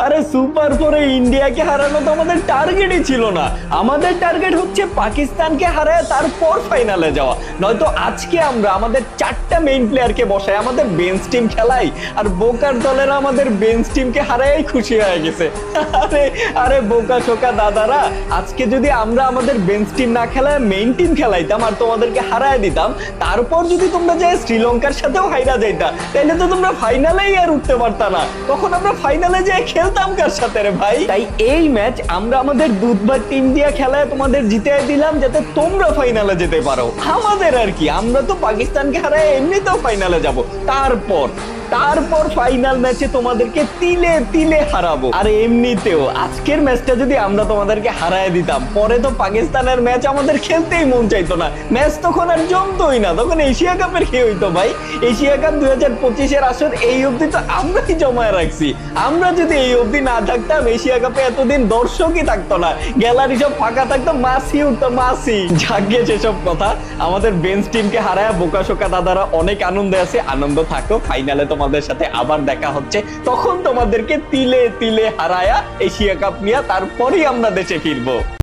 আরে সুপার ফোরে ইন্ডিয়াকে হারানো তো আমাদের টার্গেটই ছিল না। আমাদের টার্গেট হচ্ছে পাকিস্তানকে হারায় তারপর ফাইনালে যাওয়া। নয়তো আজকে আমরা আমাদের 4টা মেইন প্লেয়ারকে বসাই আমাদের বেঞ্চ টিম খেলাই, আর বোকার দলেরা আমাদের বেঞ্চ টিমকে হারাই খুশি হয়ে গেছে। আরে আরে বোকা শোকা দাদারা, আজকে যদি আমরা আমাদের বেঞ্চ টিম না খেলায় মেইন টিম খেলাইতাম আর তোমাদেরকে হারায় দিতাম, তারপর যদি তোমরা যে শ্রীলঙ্কার সাথেও হাইরা যাইতা, তাইলে তো তোমরা ফাইনালেই আর উঠতে পারতা না। তখন আমরা ফাইনালে যে খেলতাম কার সাথে রে ভাই? তাই এই ম্যাচ আমরা আমাদের দুধবার টিম দিয়ে খেলায় তোমাদের জিতে দিলাম, যাতে তোমরা ফাইনালে যেতে পারো। আমাদের আর কি, আমরা তো পাকিস্তানকে হারায় এমনিতেও ফাইনালে যাব। তারপর ফাইনাল ম্যাচে তোমাদেরকে তিলে তিলে হারাবো। আর এমনিতেও আজকের ম্যাচটা যদি আমরা তোমাদেরকে হারায় দিতাম, পরে তো পাকিস্তানের ম্যাচ আমাদের খেলতেই মন চাইতো না। ম্যাচ তখন আর জমতোই না, তখন এশিয়া কাপের খেয়ে হইতো ভাই। এশিয়া কাপ 2025-এর আসর এই অবধি তো আমরাই জমায় রাখছি। আমরা যদি এই অবধি না থাকতাম, এশিয়া কাপে এতদিন দর্শকই থাকতো না, গ্যালারি সব ফাঁকা থাকতো, মাসি উঠতো মাসি। জাগে সেসব কথা, আমাদের বেঞ্চ টিমকে হারায় বোকাশোকা দাদারা অনেক আনন্দে আছে। আনন্দ থাকো, ফাইনালে তোমাদের সাথে আবার দেখা হচ্ছে, তখন তোমাদেরকে তিলে তিলে হারায়া এশিয়া কাপ নিয়ে তারপরেই আমরা দেশে ফিরবো।